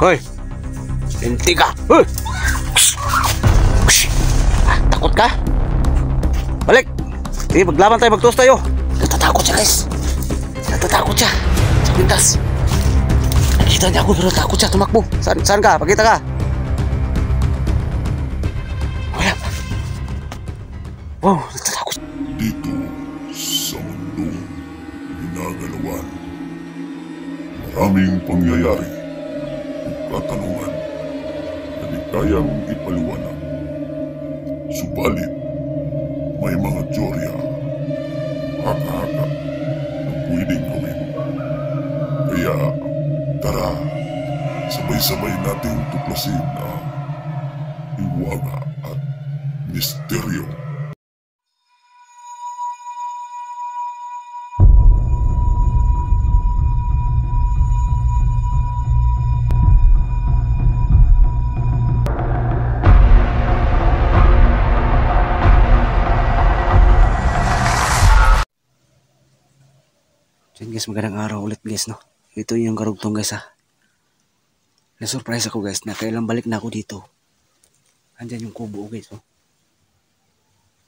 Hoy! Linti ka! Hoy! Takot ka? Balik! Sige, maglaban tayo, magtuos tayo. Natatakot siya, guys. Natatakot siya. Sa pintas. Nakita niya ako pero takot siya, tumakbo. Saan ka? Pakita ka. Wala. Wow, natatakot. Dito sa mundong ginagalawan, maraming pangyayari o katanungan na di kayang ipaliwanag. Subalit, may mga teorya, haka-haka na pwedeng gawin. Kaya, tara, sabay-sabay nating tuklasin ang hiwaga at misteryo. Yan guys, magandang araw ulit guys, no. Ito yung karugtong guys, ha. Na-surprise ako guys na kailang balik na ako dito. Andyan yung kubo guys, oh.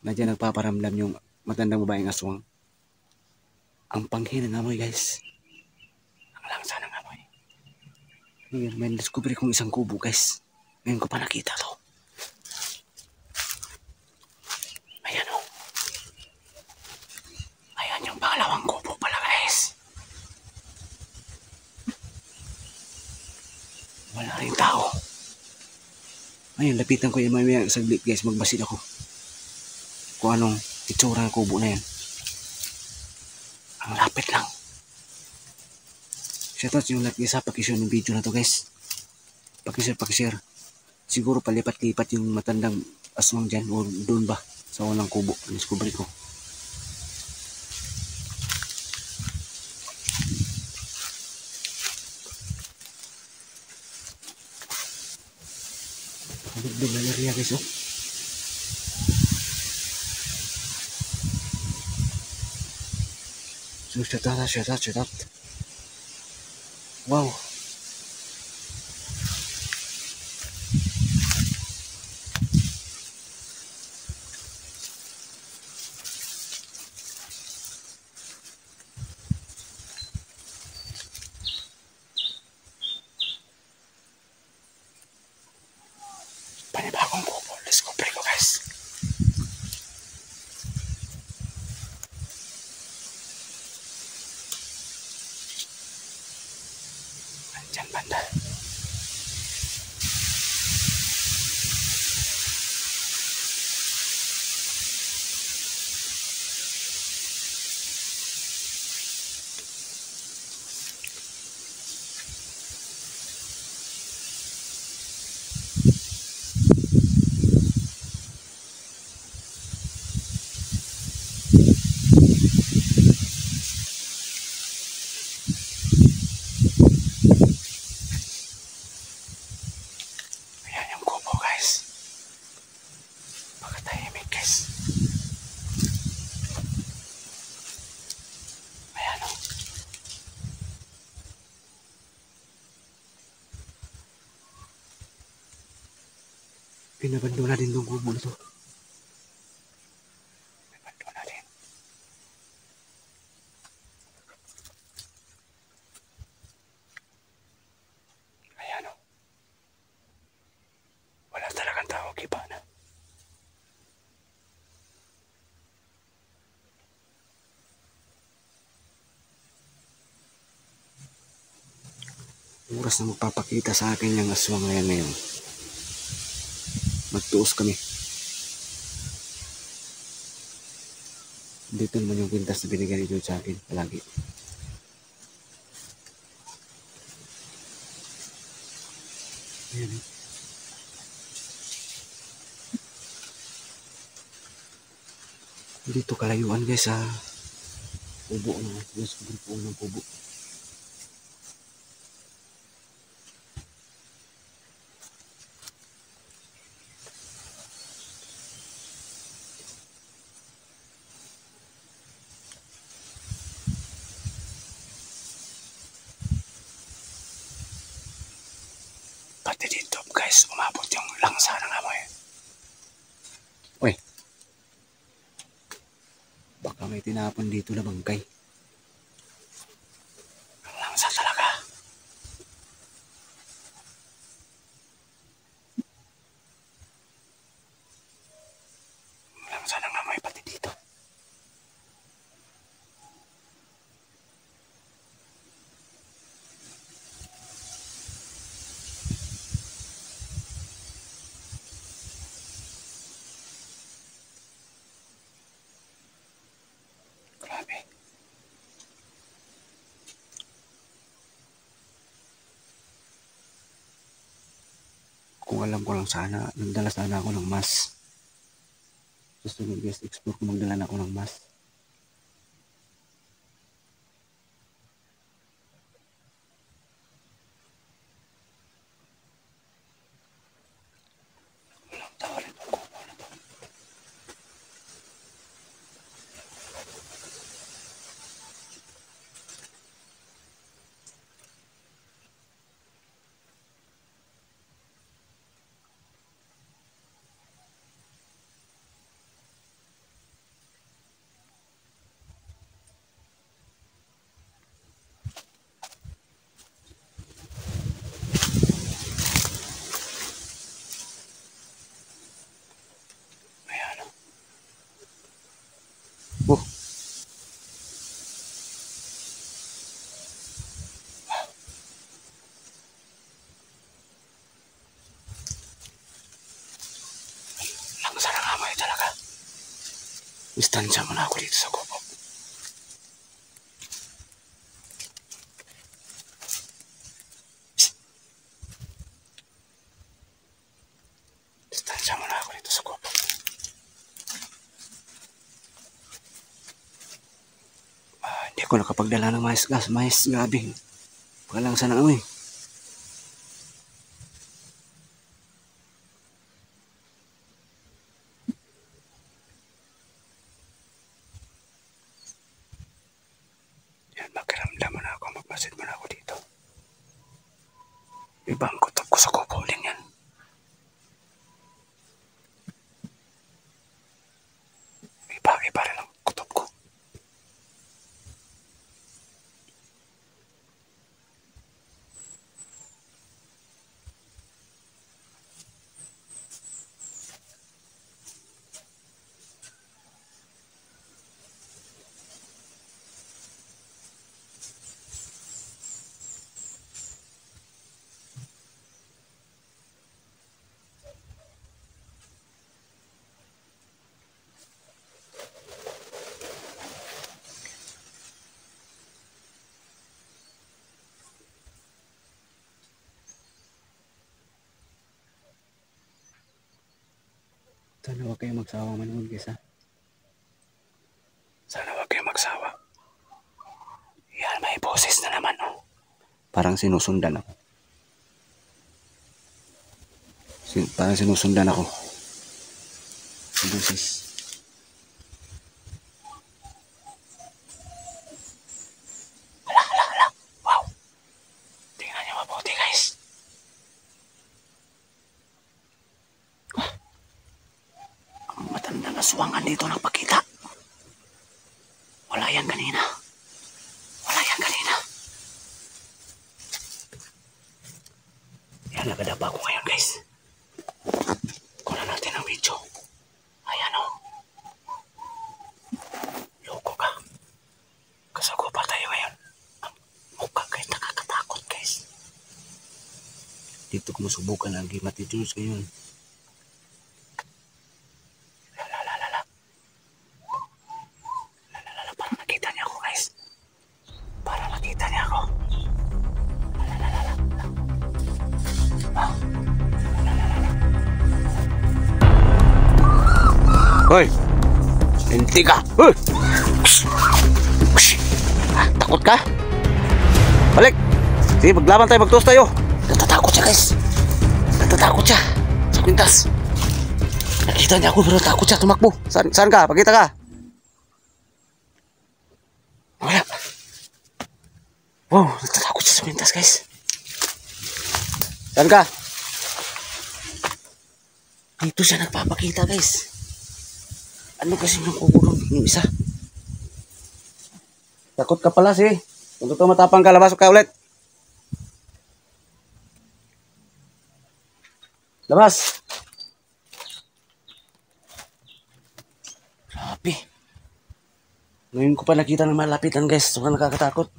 Nandiyan nagpaparamdam yung matandang babaeng aswang. Ang panghina ng amoy guys. Ang langsa ng amoy. Ngayon may discovery kong isang kubo guys. Ngayon ko pa nakita to. Ayan, oh. Ayan yung pangalawang kubo pala guys. Wala rin tao. Ayun, lapitan ko yung mamaya saglit guys, magbasid ako kung anong itsura ng kubo na yan. Ang lapit lang. Shoutout yung lahat guys, ha, pakishare ng video na to guys. Pakishare. Siguro palipat-lipat yung matandang aswang dyan o doon ba sa walang kubo. Discovery ko. Doon na area guys, oh. So shoutout. Wow. Panibagong kubo. Discovery ko guys. Andyan banda. Ayan yung kubo guys. Pagkatahimik guys. Ayan, oh. Pinabando na din yung kubo na to. Pinabando na din. Ayan, oh. Wala talagang tao, iba na. Oras na magpapakita sa akin yung aswang na yan ngayon. Magtuos kami. Dito naman yung kwintas na binigay nito sa akin palagi. Ayan, eh. Dito kalayuan guys sa kubo na. Yes, grupo ng kubo. guys, umabot yung langsa ng amoy. Uy. Baka may tinapon dito na bangkay. Ang langsa talaga. Ang langsa ng amoy pati dito. Grabe. Kung alam ko lang sana, nagdala sana ako ng mas. Susunod guys, explore ko magdala na ako ng mas. Walang tao rin itong kubo na to. Ayan o. Oh. Langsa ng amoy talaga. Distansya muna ako dito sa kubo. Distansya muna ako dito sa kubo. Hindi ako nakapagdala ng mais gas. Mais, grabe. Langsa ng amoy. Yan, makiramdam na ako. Magpasid mo na ako dito. Ibang kutob ko sa kubo din yan. Iba rin ang kutob ko. Sana huwag kayo magsawa manood guys ha. Sana huwag kayo magsawa. Yan, may boses na naman oh. Parang sinusundan ako. Parang sinusundan ako. Boses. Hala. Wow. Tingnan niyo mabuti guys. Ang matandang aswangan dito nagpakita. Wala yan kanina. Yan, nagadapa ko ngayon guys. Kunan natin ang video. Ayan o. Loko ka. Kasagupa tayo ngayon. Ang mukha guys, nakakatakot guys. Dito ko masubukan ang game at itulos ngayon. Parang nakita niya ako guys. Parang nakita niya ako. Hoy! Hindi ka! Hoy! Takot ka? Balik! Sige, maglaban tayo, magtuos tayo. Natatakot siya guys. Natatakot siya. Sa kwintas. Nakita niya ako pero takot siya, tumakbo. Saan ka? Pakita ka. Wala. Wow, natatakot siya sa kwintas guys. Saan ka? Dito siya nagpapakita guys. Ano kasi yung kubo doon? Yung isa. Takot ka pala si. Kung totoo matapang ka, labas ka ulit. Labas. Grabe. Ngayon ko pa nakita ng malapitan guys. Sobrang nakakatakot.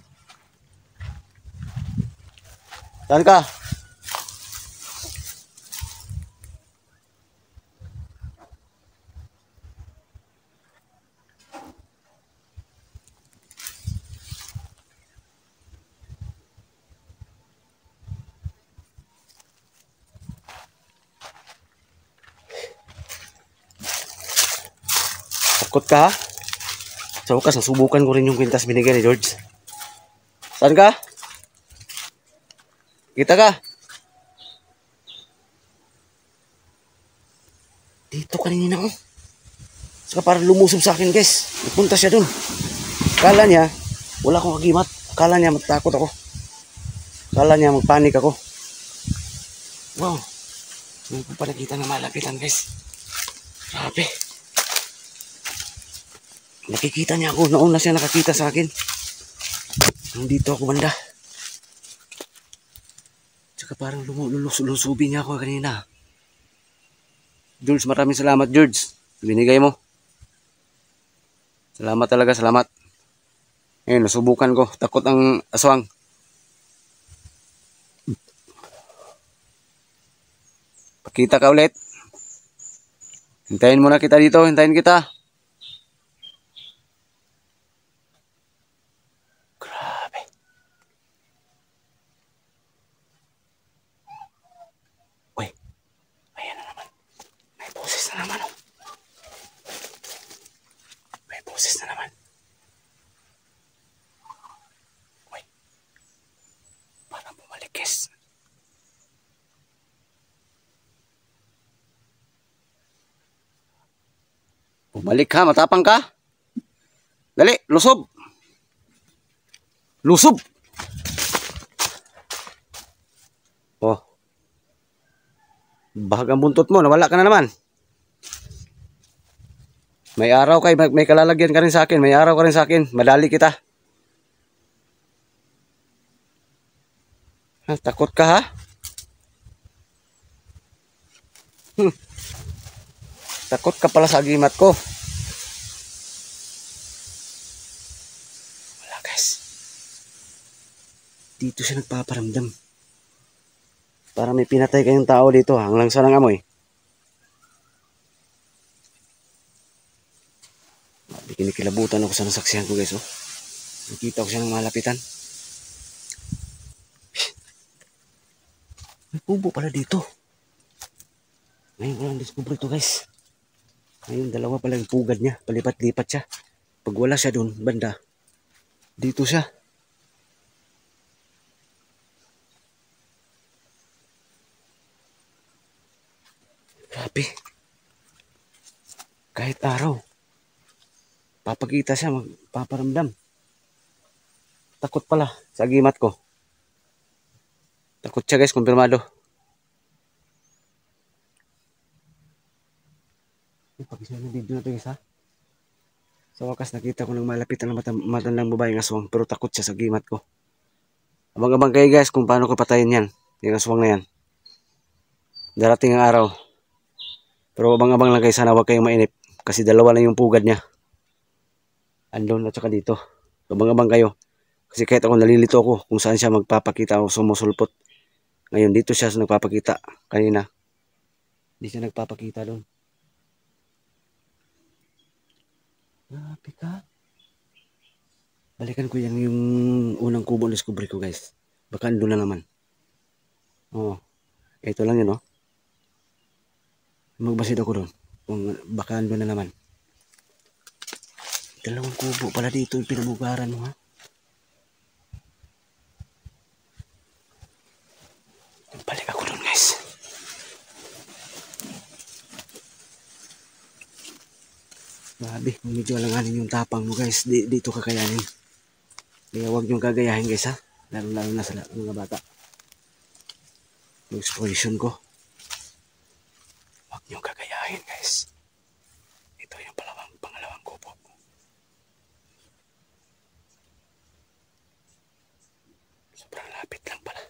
Saan ka? Takot ka ha? Sa wakas, nasubukan ko rin yung kwintas binigay ni George. Saan ka? Kita ka? Dito kanina oh. Saka parang lumusob sa akin guys. Nagpunta siya dun. Kala niya, wala akong kagimat. Kala niya matakot ako. Kala niya magpanik ako. Wow. Hindi ko pa nakita na malapitan guys. Grabe. Nakikita niya ako. Noon na siya nakakita sa akin. Nandito ako banda. Tsaka parang lulusubin niya ako kanina. George, maraming salamat George. Binigay mo. Salamat talaga, salamat. Ngayon, nasubukan ko. Takot ang aswang. Pakita ka ulit. Hintayin mo na kita dito. Hintayin kita. Grabe. Uy. Ayan na naman. May boses na naman. Oh. May boses na naman. Uy. Parang bumalikis. Bumalik ka, matapang ka. Dali, lusob. Lusob. Oh. Bahagang buntot mo, nawala ka na naman. May araw kay, may kalalagyan ka rin sa akin. May araw ka rin sa akin. Madali kita. Ha, takot ka ha? Takot ka pala sa agimat ko. Wala guys. Dito siya nagpaparamdam. Para may pinatay kayong tao dito. Ang langsa ng amoy. Kinikilabutan ako sa nasaksihan ko guys. Oh. Nakita ko siya ng malapitan. May kubo pala dito. Ngayon ko lang discover ito guys. Ngayon dalawa pala yung pugad niya. Palipat-lipat siya. Pag wala siya doon, banda. Dito siya. Grabe. Kahit araw. Papakita siya, magpaparamdam. Takot pala sa agimat ko. Takot siya guys, kumpirmado. Pag-isa ng video na ito guys ha. Sa wakas nakita ko ng malapitan ng matandang babaeng aswang. Pero takot siya sa agimat ko. Abang-abang kayo guys kung paano ko patayin yan. Yung aswang na yan. Darating ang araw. Pero abang-abang lang kayo, sana huwag kayong mainip. Kasi dalawa lang yung pugad niya. Andun at saka dito. Abang-abang kayo. Kasi kahit ako nalilito ako kung saan siya magpapakita o sumusulpot. Ngayon dito siya nagpapakita. Kanina. Hindi siya nagpapakita doon. Grabe ka. Balikan ko yan yung unang kubo na discovery ko guys. Baka andun na naman. Oh. Ito lang yun oh. Magbasid ako doon. Kung baka andun na naman. Dalawang kubo pala dito yung pinabugaran mo ha. Balik ako doon guys. Grabe, medyo alanganin yung tapang mo guys. Dito kakayanin. Kaya huwag niyong gagayahin guys ha. Lalo na sa mga bata. Yung exposition ko. Huwag yung gagayahin guys. Ito yung pangalawang kubo. Sobrang lapit lang pala.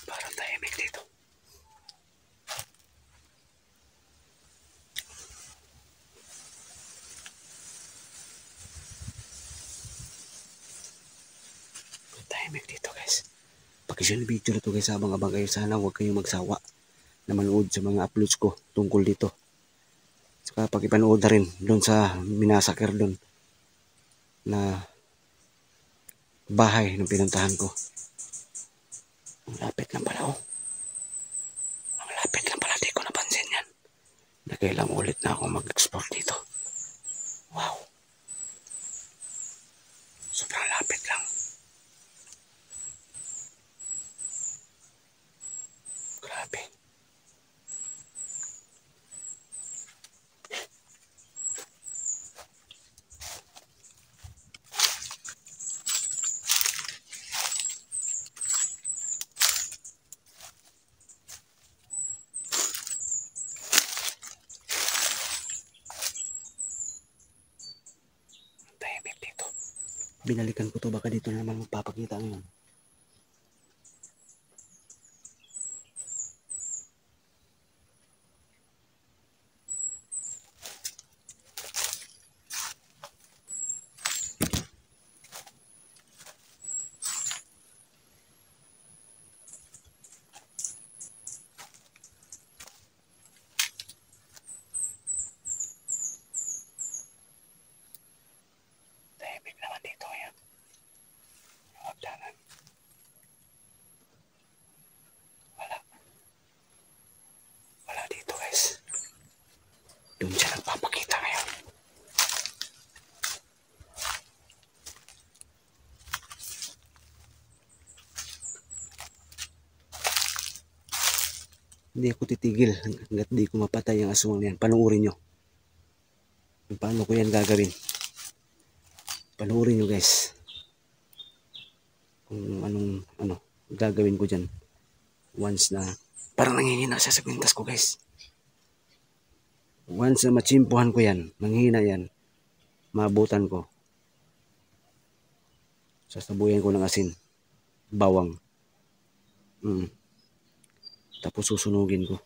Parang tahimik dito. Tahimik dito guys. Pag-share yung video na to guys, abang-abang kayo. Sana huwag kayong magsawa na manood sa mga uploads ko tungkol dito. Saka pag-ipanood na rin doon sa minasakir doon na bahay ng pinuntahan ko. Ang lapit lang pala oh. Ang lapit lang pala, di ko napansin yan. Nakailang ulit na ako mag-explore dito. Wow. Sobrang lapit lang. Grabe. Tahimik dito. Binalikan ko to, baka dito na naman magpapakita ngayon. Tahimik naman dito ngayon. Yung hagdanan. Wala dito guys. Doon siya nagpapakita ngayon. Hindi ako titigil hanggat di ko mapatay ang aswang yan. Panuorin nyo. Paano ko yan gagawin. Panuorin nyo guys. Kung anong gagawin ko dyan. Once na parang nanghihina siya sa kwintas ko guys. Once na machimpuhan ko yan, nanghihina yan, maabutan ko. Sasabuyan ko ng asin. Bawang. Tapos susunugin ko.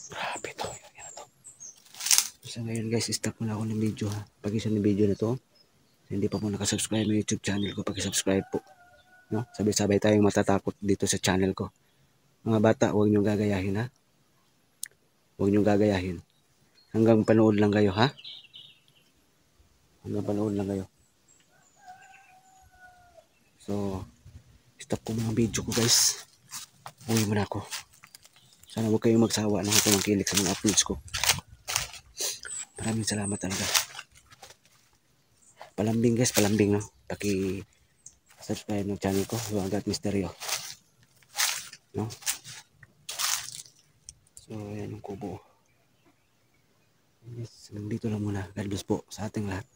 Grabe to. Yan to. So ngayon guys, stop muna ako ng video ha. Pag-isa ng video na to, hindi pa po nakasubscribe ng YouTube channel ko, pag-subscribe po. No? Sabay-sabay tayong matatakot dito sa channel ko. Mga bata, huwag niyong gagayahin ha. Huwag niyong gagayahin. Hanggang panood lang kayo ha. Hanggang panood lang kayo. So, stop ko mga video ko guys. Uwi muna ako. Sana huwag kayong magsawa na ako mangkilik sa mga uploads ko. Maraming salamat talaga. Palambing guys, palambing no. Paki-subscribe ng channel ko, Yung Agat Misteryo. No? So, yan yung kubo. Yes, nandito lang muna. God bless po sa ating lahat.